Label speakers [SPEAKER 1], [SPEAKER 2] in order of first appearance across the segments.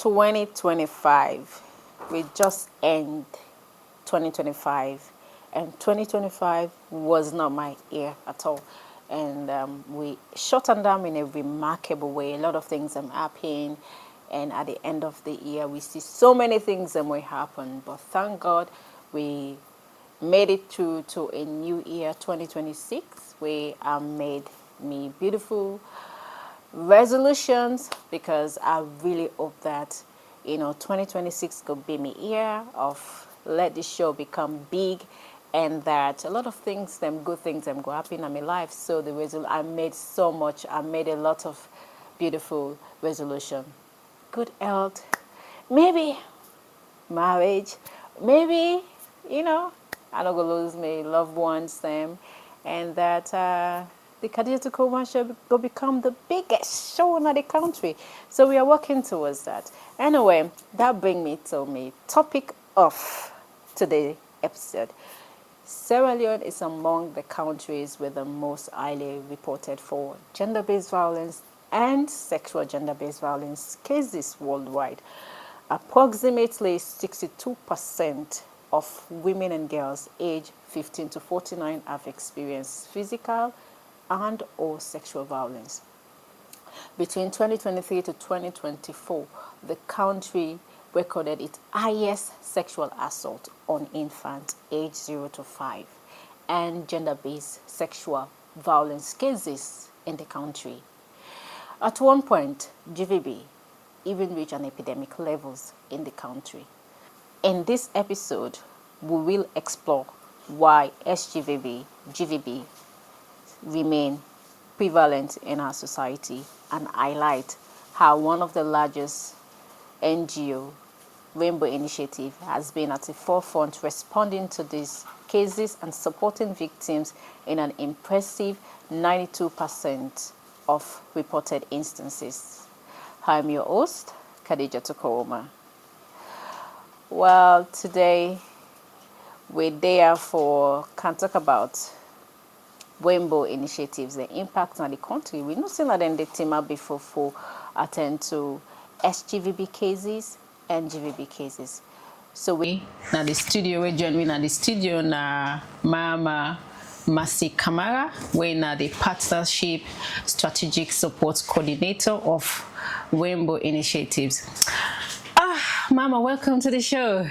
[SPEAKER 1] 2025. We just end 2025, and 2025 was not my year at all. And we shut down in a remarkable way. A lot of things happening, and at the end of the year, we see so many things that will happen. But thank God, we made it through to a new year, 2026. We made me beautiful resolutions, because I really hope that 2026 could be my year of let this show become big, and that a lot of things, them good things, them go happen in my life. So I made so much. I made a lot of beautiful resolution. Good health, maybe marriage, maybe I don't go lose my loved ones, them, and that the Khadija Tukuma show will become the biggest show in the country. So we are working towards that. Anyway, that brings me to my topic of today's episode. Sierra Leone is among the countries with the most highly reported for gender-based violence and sexual gender-based violence cases worldwide. Approximately 62% of women and girls aged 15 to 49 have experienced physical and or sexual violence. Between 2023 to 2024, the country recorded its highest sexual assault on infants aged 0 to 5 and gender-based sexual violence cases in the country. At one point, GBV even reached an epidemic levels in the country. In this episode, we will explore why GBV remain prevalent in our society, and highlight how one of the largest NGO, Rainbow Initiative, has been at the forefront responding to these cases and supporting victims in an impressive 92% of reported instances. I'm your host, Khadija Tukoroma. Well, today we're there can talk about Rainbow initiatives, the impact on the country. We know that in the team before for attend to SGVB cases and GVB cases. So we now the studio, we join me now the studio na Mama Masi Kamara, we now the partnership strategic support coordinator of Rainbow Initiatives. Mama, welcome to the show.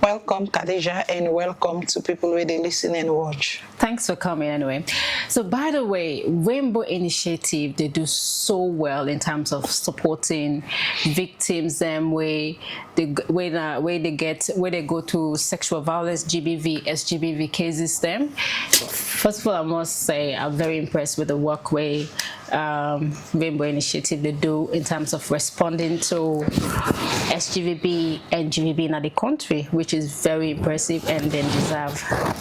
[SPEAKER 2] Welcome, Khadija, and welcome to people where they listen and watch.
[SPEAKER 1] Thanks for coming anyway. So, by the way, Rainbow Initiative, they do so well in terms of supporting victims where they go to sexual violence, GBV, SGBV cases them. First of all, I must say I'm very impressed with the work where Rainbow Initiative they do in terms of responding to SGVB and GBV in the country, which is very impressive, and then deserve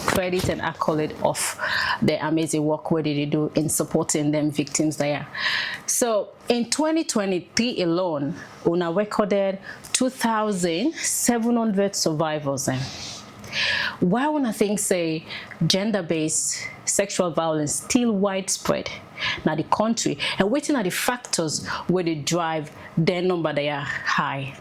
[SPEAKER 1] credit and accolade of the amazing work where they do in supporting them victims there. So in 2023 alone, UNA recorded 2,700 survivors. Why would I think say gender-based sexual violence still widespread in the country, and waiting at the factors where they drive their number they are high?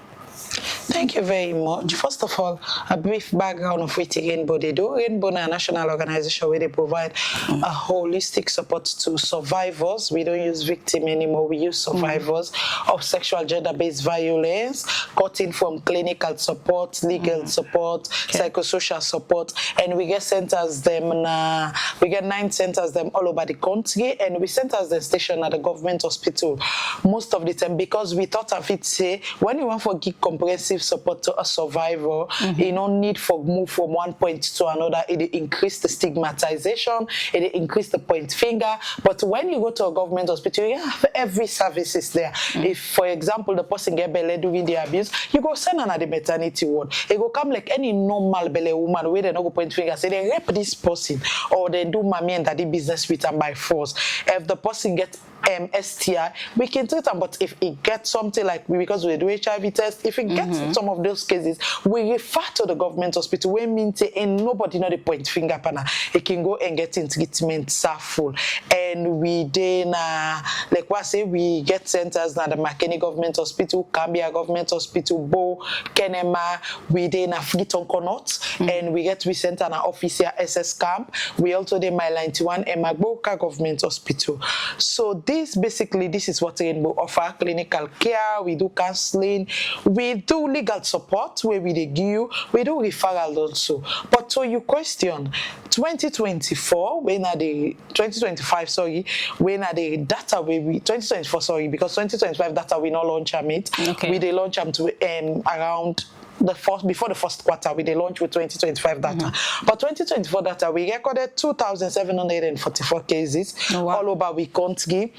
[SPEAKER 2] Thank you very much. First of all, a brief background of what Rainbow they do. Rainbow is a national organization where they provide a holistic support to survivors. We don't use victim anymore. We use survivors of sexual gender-based violence, cutting from clinical support, legal support, psychosocial support, and we get centers them. We get 9 centers them all over the country, and we centers them stationed at the government hospital most of the time, because we thought of it say when you want to give comprehensive support to a survivor, you don't need for move from one point to another. It increase the stigmatization, it increase the point finger. But when you go to a government hospital, you have every service is there. If, for example, the person get belly doing the abuse, you go send another maternity ward. It go come like any normal belly woman where they no go point finger, say they rape this person or they do mommy and daddy business with them by force. If the person get STI, we can treat them. But if it gets something like because we do HIV test, if it gets some of those cases, we refer to the government hospital. We mean say and nobody know the point finger pana. It can go and get in treatment full. And we then like what I say we get centers now the McKinney Government Hospital, Cambia Government Hospital, Bo, Kenema, we then Fliton Connaught, and we get we center an office here SS Camp. We also did my 91 Emagboka Government Hospital. So this is what Rainbow offer: clinical care, we do counseling, we do legal support where we give you, we do referral also. But to your question, 2024, when are the 2025, sorry, when are the data where we 2024, sorry, because 2025 data we not launch them it.
[SPEAKER 1] Okay.
[SPEAKER 2] We they launch them to around before the first quarter, we they launch with 2025 data. But 2024 data, we recorded 2,744 cases all over we country.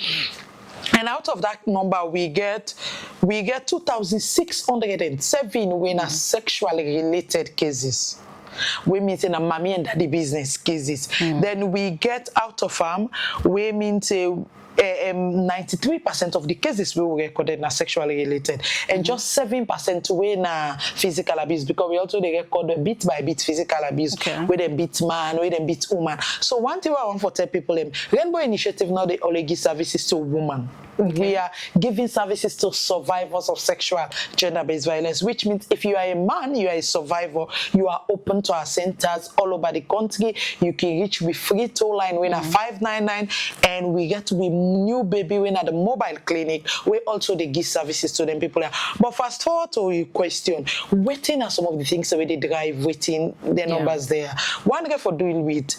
[SPEAKER 2] And out of that number, we get 2,607 when are sexually related cases. We mean in a mommy and daddy business cases. Then we get out of we mean 93% of the cases we recorded are sexually related, and just 7% were physical abuse, because we also they record bit by bit physical abuse, where they beat man, where they beat woman. So one thing I want to tell people, Rainbow Initiative now they only give services to women. We are giving services to survivors of sexual gender-based violence, which means if you are a man, you are a survivor, you are open to our centers all over the country. You can reach with free toll line when at 599, and we get with new baby when at the mobile clinic, where also they give services to them people. But fast forward to your question, waiting are some of the things that they drive waiting the numbers there. One guy for doing with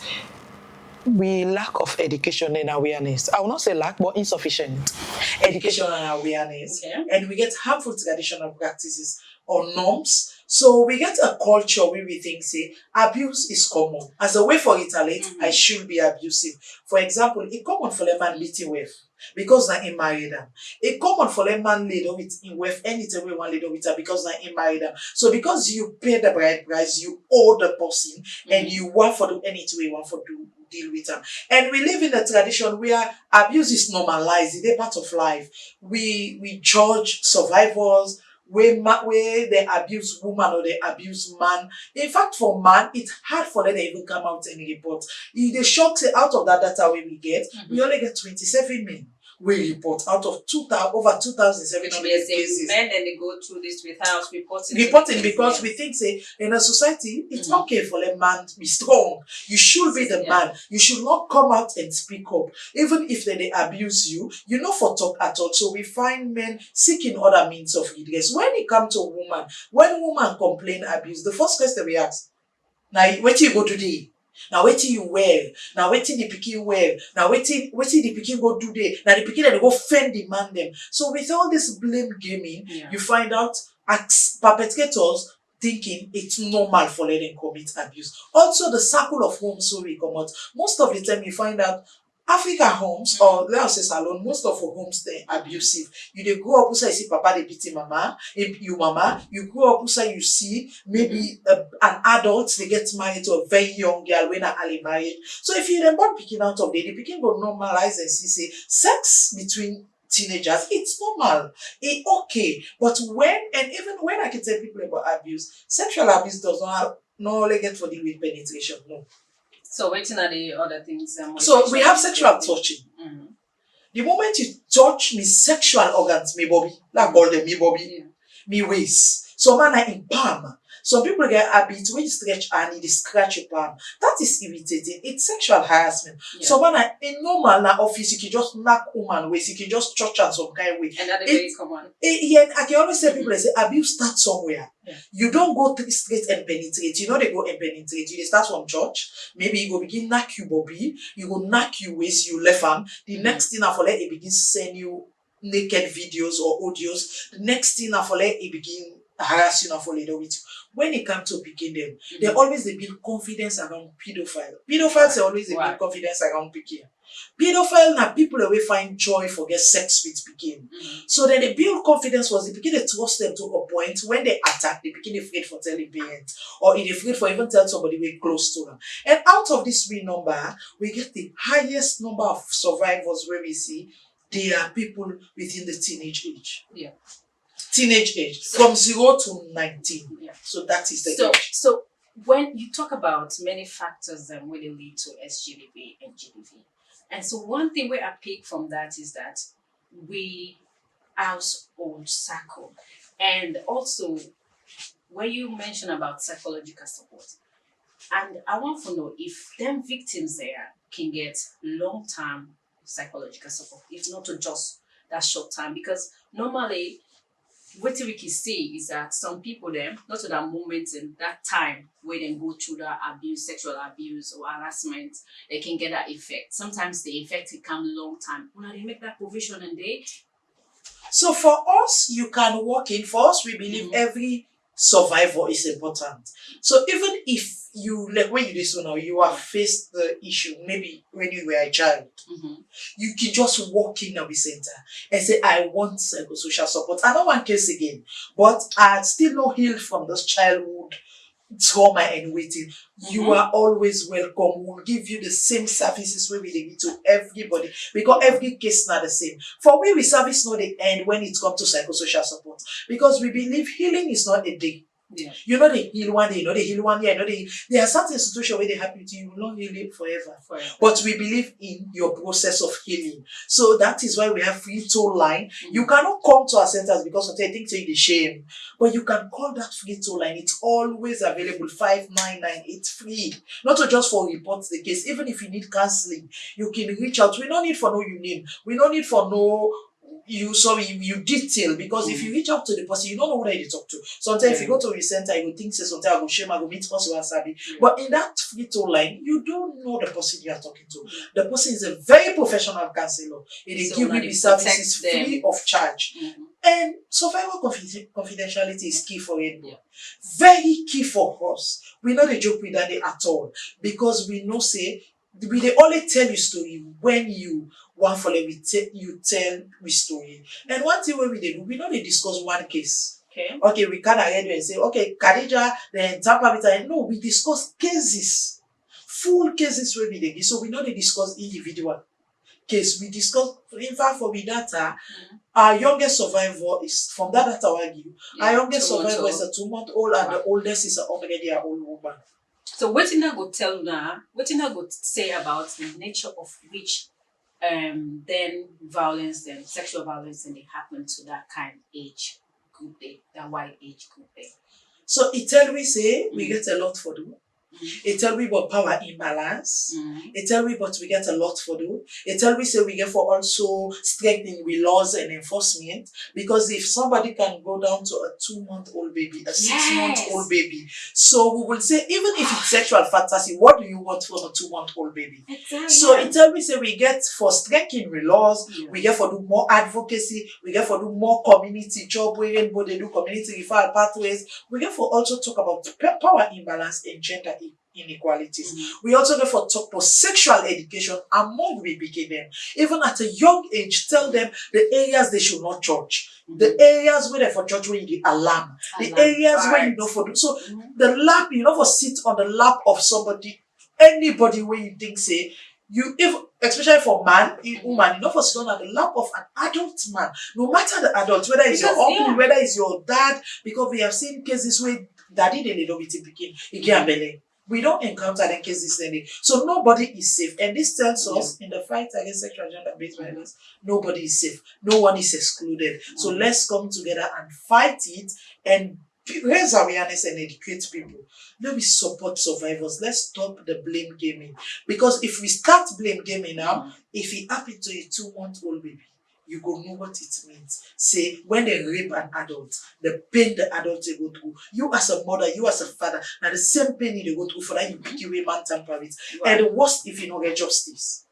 [SPEAKER 2] we lack of education and awareness. I will not say lack, but insufficient education and awareness. And we get harmful traditional practices or norms. So we get a culture where we think, say, abuse is common. As a way for retaliate, I should be abusive. For example, it's common for a man beating wife because na him married them. It's common for a man later with him wife anytime we want later with her because na him married them. So because you pay the bride price, you owe the person, and you want for do anything we want for do deal with them. And we live in a tradition where abuse is normalized. It's a part of life. We judge survivors where they abuse woman or they abuse man. In fact, for man, it's hard for them to even come out and report. If they shock say out of that data we get, we only get 27 men. We report out of over 2,700 cases.
[SPEAKER 3] Men and they go through this without reporting.
[SPEAKER 2] Because we think, say, in a society, it's okay for a man to be strong. You should be the man. You should not come out and speak up. Even if they abuse you, you know for talk at all. So we find men seeking other means of redress. When it comes to woman, when woman complain abuse, the first question we ask, now, where do you go today? Now waiting you wear, now waiting the pikin wear, now waiting the pikin go do day, now the pikin they go fend demand them. So with all this blame gaming, you find out perpetrators thinking it's normal for them to commit abuse. Also the circle of homes so we come out. Most of the time you find out African homes, or let's say salon, most of our homes they're abusive. You they grow up say papa they beat mama, you mama, you grow up say you see maybe an adult they get married to a very young girl when are early marriage. So if you then born picking out of the picking will normalize and see say sex between teenagers, it's normal, it's okay. But even when I can tell people about abuse, sexual abuse does not only get for the with penetration, no.
[SPEAKER 3] So waiting are the other things.
[SPEAKER 2] So we have sexual touching. The moment you touch me sexual organs, me bobby, like call them me bobby, me waist. So man I in palm. Some people get habit when you stretch and they scratch your palm. That is irritating. It's sexual harassment. So man in normal na office, you can just knock woman waist, you can just touch her some kind of way.
[SPEAKER 3] And that is very common.
[SPEAKER 2] I can always tell people, they say abuse starts somewhere. You don't go straight and penetrate. You know they go and penetrate. You start from church. Maybe you go begin knock you bobby, you go knock you waist, you left arm. The next thing after that, it begin send you naked videos or audios. The next thing after that, it begin harass you for later with you. When it comes to picking them, they always they build confidence around pedophile. Pedophiles they always they build confidence around picking. Pedophile now people will find joy for get sex with picking. So then they build confidence was they begin to trust them to a point when they attack, they begin afraid for telling parents or they afraid for even tell somebody we're close to them. And out of this number, we get the highest number of survivors where we see they are people within the teenage age.
[SPEAKER 3] Yeah.
[SPEAKER 2] Teenage age, from 0 to 19.
[SPEAKER 3] Yeah.
[SPEAKER 2] So that is the age.
[SPEAKER 3] So when you talk about many factors that really lead to SGBV and GBV, and so one thing where I pick from that is that we household circle, and also when you mention about psychological support, and I want to know if them victims there can get long-term psychological support, if not to just that short time, because normally what we can see is that some people them not to that moment in that time where they go through that abuse, sexual abuse or harassment, they can get that effect. Sometimes the effect can come long time. When they make that provision and they
[SPEAKER 2] So for us, you can walk in. For us, we believe every survivor is important. So even if you, like when you do so now, you have faced the issue, maybe when you were a child, you can just walk in a center and say, I want psychosocial support. I don't want case again, but I still not healed from this childhood trauma and waiting. You are always welcome. We'll give you the same services where we give to everybody because every case is not the same. For we service not the end when it comes to psychosocial support because we believe healing is not a day.
[SPEAKER 3] Yeah.
[SPEAKER 2] You know they heal one day, you know they heal 1 year, you know there are certain situations where they happen to you, you will not heal it forever. But we believe in your process of healing. So that is why we have free toll line. You cannot come to our centers because of they think take the shame. But you can call that free toll line. It's always available 5998. It's free. Not to just for reports the case. Even if you need counseling, you can reach out. We don't need for no your name. We don't need for no you detail because if you reach out to the person, you don't know who they talk to. Sometimes if you go to a center, you will think say sometimes I go shame, I go meet person wasabi. But in that free toll line, you don't know the person you are talking to. The person is a very professional counselor. It will give you the services free of charge. And survival confidentiality is key for it. Very key for us. We know the joke with that at all because we know say they only tell you story when you want for you tell we story. And one thing we do, we know they discuss one case. Okay, we can't argue and say, okay, Khadija, then Tampa Vita. No, we discuss cases, full cases where we dey. So we know they discuss individual case. We discuss, in fact, for the data, our youngest survivor is from that data I give you. Our youngest survivor is a 2-month-old, and the oldest is already an old woman.
[SPEAKER 3] So what I go tell now, what I go say about the nature of which then violence, then sexual violence, and they happen to that kind of age group there, that wide age group there.
[SPEAKER 2] So it tell we say we get a lot for them. It tell we about power imbalance. It tell we but we get a lot for them. It tell we say we get for also strengthening with laws and enforcement because if somebody can go down to a 2-month-old baby, a 6-month-old baby, so we will say even if it's sexual fantasy, what do you want from a 2-month-old baby?
[SPEAKER 3] Exactly.
[SPEAKER 2] So it tell we say we get for strengthening with laws, we get for do more advocacy, we get for do more community job where they do community referral pathways. We get for also talk about power imbalance and gender inequalities. We also get for talk for sexual education among we begin them. Even at a young age, tell them the areas they should not judge. The areas where they for judge when you alarm. The areas where you know for do. So the lap, you know for sit on the lap of somebody, anybody where you think say, you if especially for man, woman, you know for sit on the lap of an adult man. No matter the adult, whether it's your uncle, whether it's your dad, because we have seen cases where daddy they don't be begin. We don't encounter them cases any. So nobody is safe. And this tells us in the fight against sexual and gender-based violence, nobody is safe. No one is excluded. So let's come together and fight it and raise awareness and educate people. Let me support survivors. Let's stop the blame gaming. Because if we start blame gaming now, if it happened to a 2-month-old baby, you go know what it means. Say, when they rape an adult, the pain the adult they go through, you as a mother, you as a father, now the same pain they go through for that you pick away man temper it. And the worst if you don't get justice.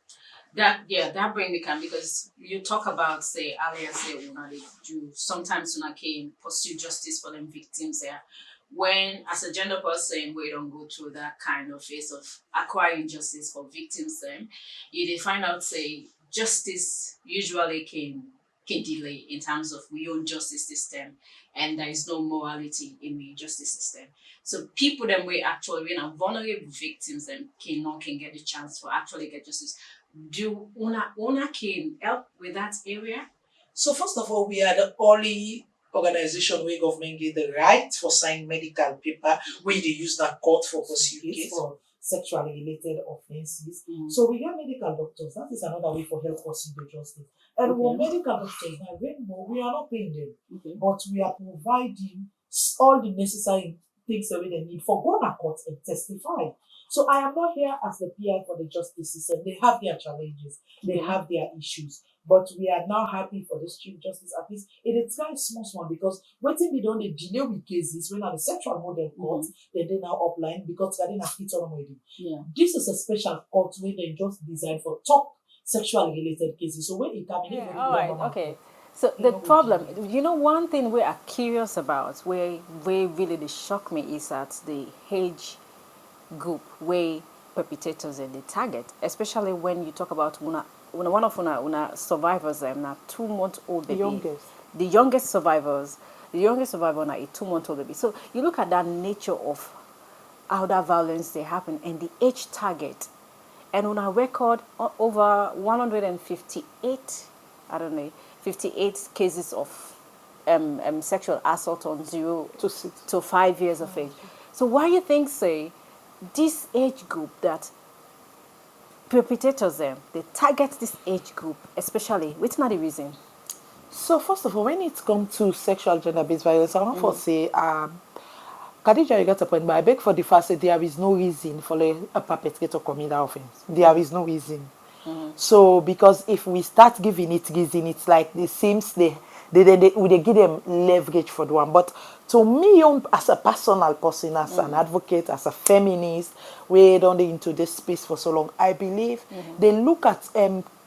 [SPEAKER 3] That bring me can because you talk about say earlier say they do sometimes when I can pursue justice for them victims there. When as a gender person we don't go through that kind of phase of acquiring justice for victims them, you find out say justice usually can delay in terms of we own justice system and there is no morality in the justice system. So people them we actually when are vulnerable victims them can get the chance for actually get justice. do una can help with that area?
[SPEAKER 2] So first of all, we are the only organization where government give the right for sign medical paper where they use that court for pursue case for sexually related offences. So we get medical doctors. That is another way for help pursue the justice. And
[SPEAKER 3] Okay.
[SPEAKER 2] what medical doctors now, Rainbow, we are not paying them,
[SPEAKER 3] Okay.
[SPEAKER 2] but we are providing all the necessary things that they need for go to court and testify. So I am not here as the PI for the justice system. They have their challenges, they have their issues. But we are now happy for this Chief Justice at least it is kind of small one because waiting we don't delay with cases when are the sexual model court, then they now upline because they didn't have it already.
[SPEAKER 3] Yeah.
[SPEAKER 2] This is a special court where they just designed for top sexual related cases. So when it comes in,
[SPEAKER 1] All right, okay. So the problem, one thing we are curious about, where really they shock me is that the age group where perpetrators and the target, especially when you talk about one of una survivors na 2-month-old baby. The youngest survivor na a 2-month-old baby. So you look at that nature of how that violence they happen and the age target. And on our record, over 158, 58 cases of sexual assault on 0 to 5 years of age. So why you think, say, this age group that perpetrators they target this age group, especially, what's not the reason?
[SPEAKER 4] So first of all, when it comes to sexual gender-based violence, I want to say, Khadija, you got a point, but I beg for the fact that there is no reason for a perpetrator to commit that offense. There is no reason. So because if we start giving it reason, it's like it seems they give them leverage for the one. But to me, as a personal person, as an advocate, as a feminist, we don't into this space for so long. I believe they look at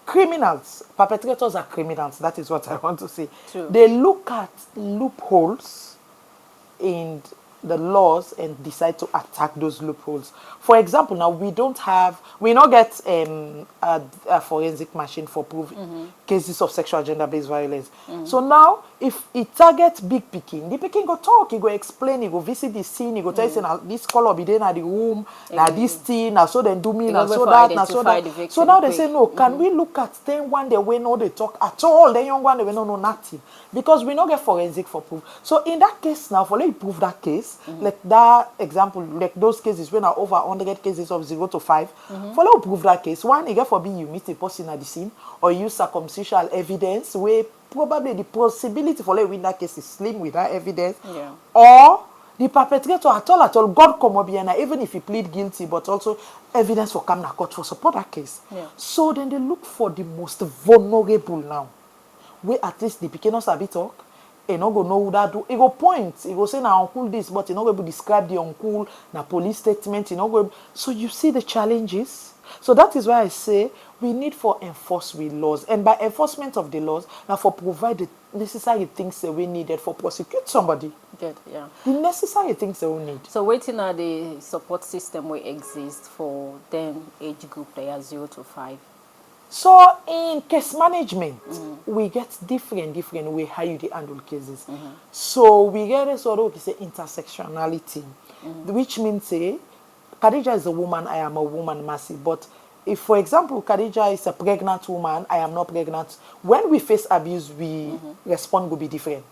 [SPEAKER 4] criminals. Perpetrators are criminals. That is what I want to say.
[SPEAKER 1] True.
[SPEAKER 4] They look at loopholes in the laws and decide to attack those loopholes. For example, now we don't get a forensic machine for proving cases of sexual gender-based violence. So now, if it targets big picking, the picking go talk, he go explain, he go visit the scene, he go tell you, say, now this color be there in the room, now this thing, now so then do me, now so that, now so that. So now they say, no, can we look at then one day we know they talk at all, then young one they know nothing. Because we don't get forensic for proof. So in that case now, for let you prove that case, like that example, like those cases when are over 100 cases of 0 to 5, for let you prove that case, one, you get for being you meet a person at the scene or use circumstantial evidence where probably the possibility for let you win that case is slim with that evidence.
[SPEAKER 1] Yeah.
[SPEAKER 4] Or the perpetrator at all, God come up here, even if he plead guilty, but also evidence for come to court for support that case.
[SPEAKER 1] Yeah.
[SPEAKER 4] So then they look for the most vulnerable now. Where at least the pikin not sabi talk, he no go know who that do. He go point, he go say na uncle this, but he no go able to describe the uncle, na police statement, he no go able. So you see the challenges. So that is why I say we need for enforce with laws, and by enforcement of the laws, now for provide the necessary things that we needed for prosecute somebody.
[SPEAKER 1] Good, yeah.
[SPEAKER 4] The necessary things that we need.
[SPEAKER 1] So waiting at the support system will exist for them age group they are 0 to 5.
[SPEAKER 4] So in case management, we get different way how you handle cases. So we get a sort of say intersectionality, which means say Khadija is a woman, I am a woman, massive. But if, for example, Khadija is a pregnant woman, I am not pregnant, when we face abuse, we respond will be different.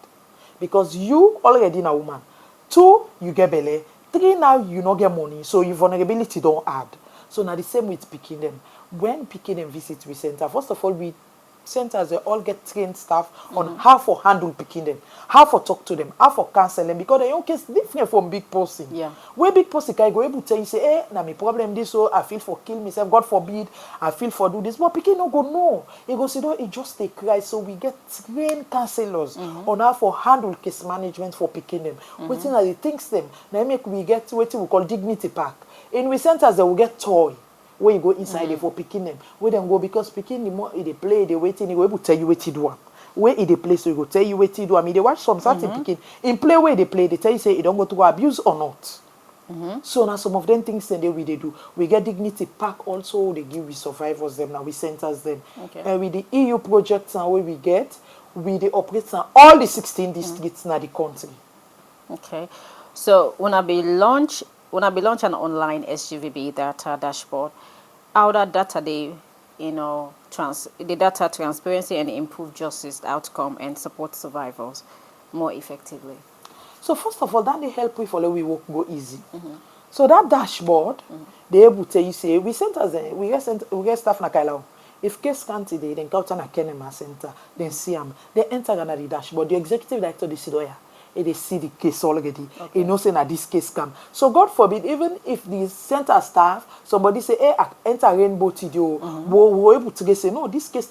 [SPEAKER 4] Because you already a woman. 2, you get belly. 3, now you not get money, so your vulnerability don't add. So now the same with picking them. When picking them visit we center, first of all, we centers they all get trained staff on how for handle picking them, how for talk to them, how for counsel them, because they own case different from big person.
[SPEAKER 1] Yeah.
[SPEAKER 4] Where big person can go able to tell you say, hey, now my problem this, so I feel for kill myself, God forbid, I feel for do this. But picking no go no. He goes, you know, it just take cry. So we get trained counselors on how for handle case management for picking them. Waiting are the things them. Now make we get what we call dignity pack. In we centers they will get toy. Where you go inside there for picking them. Where them go because picking the more they play, they waiting, they go able to tell you what to do. Where they play, so you go tell you what to do. I mean, they watch some certain picking. In play where they play, they tell you say you don't go to go abuse or not. So now some of them things that they do. We get dignity pack also, they give we survivors them, now we centers them.
[SPEAKER 1] Okay.
[SPEAKER 4] And with the EU projects now where we get, we they operate now all the 16 districts in the country.
[SPEAKER 1] Okay. So when I be launch an online SGVB data dashboard, how that data they the data transparency and improve justice outcome and support survivors more effectively?
[SPEAKER 4] So first of all, that they help we follow we work go easy. So that dashboard, they able to tell you say we sent us we get staff na kaila. If case county they then go to na Kenema center, then see them. They enter on the dashboard. The executive director they see lawyer. They see the case already. He knows say na this case come. So God forbid, even if the center staff, somebody say, hey, enter rainbow TDO, we able to get say, no, this case,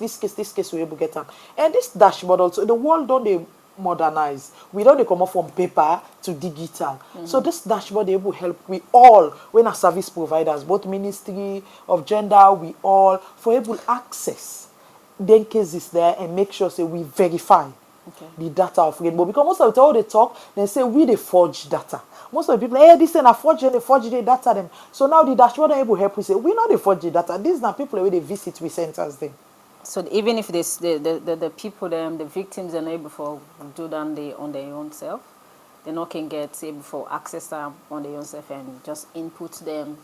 [SPEAKER 4] we able to get them. And this dashboard also, the world don't they modernize. We don't they come up from paper to digital. So this dashboard they will help we all when our service providers, both Ministry of Gender, we all for able access then cases there and make sure say we verify the data of rainbow, because most of the time they talk, they say we they forge data. Most of the people, hey, this is a forge, they forge the data them. So now the dashboard able help we say we know they forge the data. These are people where they visit we centers them.
[SPEAKER 1] So even if this, the people, the victims are not able to do that on their own self, they not can get able to access them on their own self and just input them.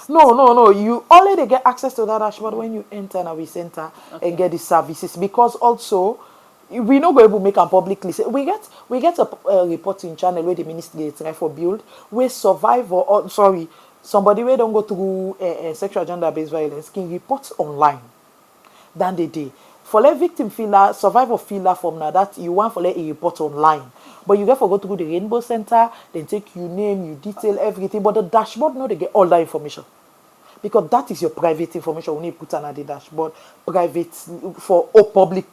[SPEAKER 4] No. You only get access to that dashboard when you enter in our center and get the services. Because also, we not going to make them publicly. We get a reporting channel where the ministry try for build where survivor or somebody where don't go through sexual gender-based violence can report online than they did. For let victim filler, survivor filler from now that you want for let a report online. But you get for go to the Rainbow Center, then take your name, you detail everything. But the dashboard, no, they get all that information. Because that is your private information. We need to put on the dashboard, private for all public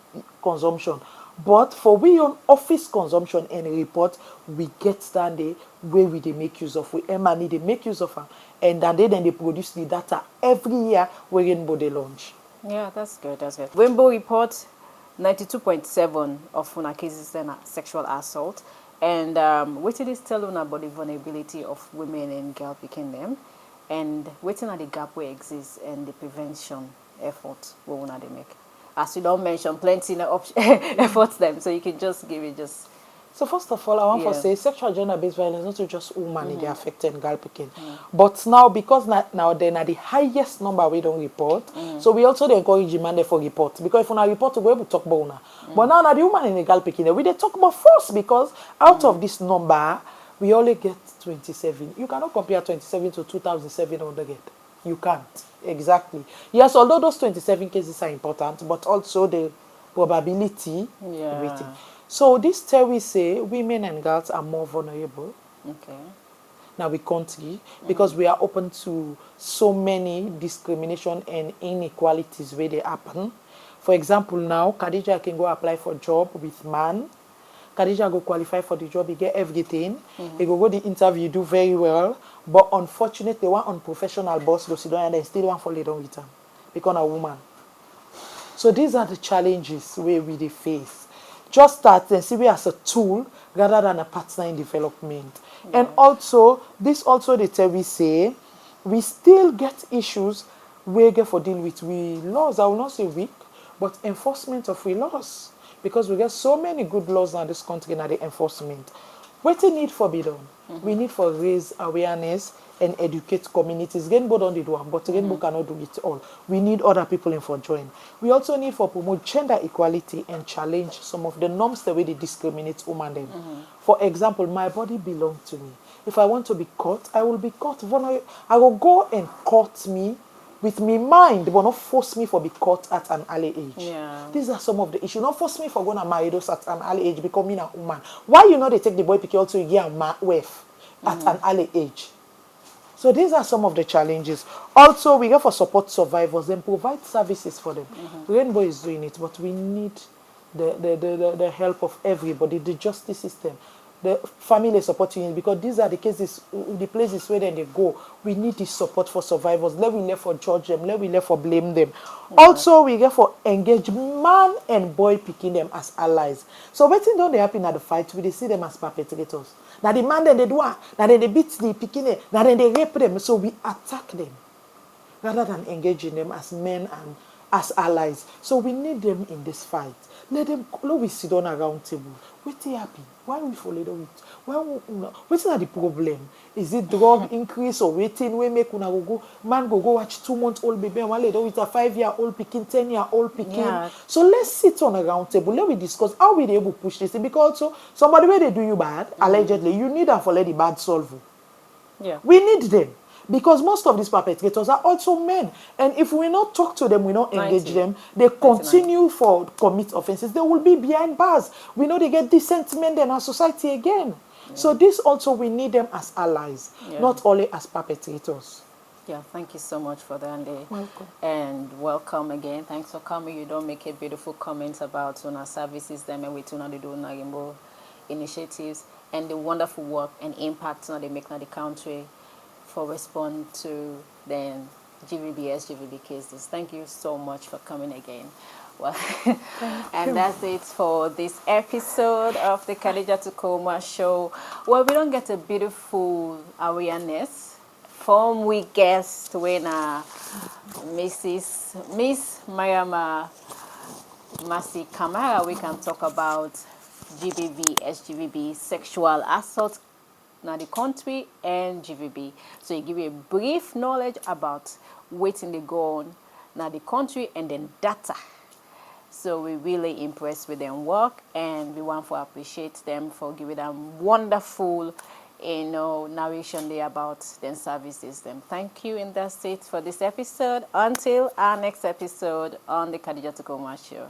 [SPEAKER 4] consumption. But for we on office consumption and report, we get that day where we they make use of. We money they make use of them. And then they produce the data every year where Rainbow they launch.
[SPEAKER 1] Yeah, that's good. That's good. Rainbow report 92.7 of una cases and sexual assault. And what it is tell una about the vulnerability of women and girl picking them, and waiting at the gap where exists and the prevention efforts we una they make. As you don't mention plenty efforts them, so you can just give it just.
[SPEAKER 4] So first of all, I want to say sexual gender-based violence not just woman they affected girl picking, but now because now they are the highest number we don't report, so we also they encourage demand for report, because if we report we will talk about una. But now the woman in the girl picking we they talk about first, because out of this number we only get 27. You cannot compare 27 to 2,700. You can't exactly. Yes, although those 27 cases are important, but also the probability everything. So this theory say women and girls are more vulnerable.
[SPEAKER 1] Okay.
[SPEAKER 4] Now we country because we are open to so many discrimination and inequalities where they happen. For example, now Khadija can go apply for a job with man. Khadija go qualify for the job, he get everything. He go the interview, do very well. But unfortunately, one unprofessional boss go sit down and they still want for later return because a woman. So these are the challenges where we face. Just start and see we as a tool rather than a partner in development. And also, this also the theory say, we still get issues we get for deal with we laws. I will not say weak, but enforcement of we laws. Because we get so many good laws in this country and the enforcement. What do need for be done? We need for raise awareness and educate communities. Rainbow don't do one, but Rainbow cannot do it all. We need other people in for join. We also need for promote gender equality and challenge some of the norms the way they discriminate women. For example, my body belongs to me. If I want to be caught, I will be caught. I will go and court me with me mind, but not force me for be caught at an early age.
[SPEAKER 1] Yeah.
[SPEAKER 4] These are some of the issues. Not force me for going to marry those at an early age, becoming a woman. Why you know they take the boy pick also get a wife at an early age? So these are some of the challenges. Also, we go for support survivors and provide services for them. Rainbow is doing it, but we need the help of everybody, the justice system, the family support units, because these are the cases, the places where then they go. We need this support for survivors. Let we left for judge them, let we left for blame them. Also, we get for engage man and boy picking them as allies. So waiting don't they happen at the fight, we see them as perpetrators. Now the man then they do, now then they beat the picking, now then they rape them. So we attack them rather than engaging them as men as allies. So we need them in this fight. Let we sit down around table. We stay happy. Why we follow it? What's not the problem? Is it drug increase or waiting? We make una go man go watch 2 month old baby and one lady with a 5-year-old picking, 10-year-old picking.
[SPEAKER 1] Yeah.
[SPEAKER 4] So let's sit on a round table. Let we discuss how we able to push this thing, because also somebody where they do you bad, allegedly, you need them for let the bad solve.
[SPEAKER 1] Yeah.
[SPEAKER 4] We need them, because most of these perpetrators are also men. And if we not talk to them, we not engage
[SPEAKER 1] 90.
[SPEAKER 4] them, they
[SPEAKER 1] 99.
[SPEAKER 4] continue for commit offenses. They will be behind bars. We know they get decent men in our society again. So this also, we need them as allies,
[SPEAKER 1] Yeah.
[SPEAKER 4] not only as perpetrators.
[SPEAKER 1] Yeah, thank you so much for that, Andy.
[SPEAKER 4] Welcome.
[SPEAKER 1] And welcome again. Thanks for coming. You don't make a beautiful comment about our services, them and we tuna the do more initiatives and the wonderful work and impact they make in the country for respond to the GBV, SBV cases. Thank you so much for coming again. Well, and that's it for this episode of the Khadija Tukoma show. Well, we don't get a beautiful awareness from we guest when Miss Mariama Masi Kamara, we can talk about GBV, SGVB, sexual assault in the country, and GVB. So you give you a brief knowledge about waiting the go on in the country and then data. So we really impressed with their work, and we want to appreciate them for giving them wonderful, narration there about their services. Them. Thank you, and that's it for this episode. Until our next episode on the Khadija Tukoma Show.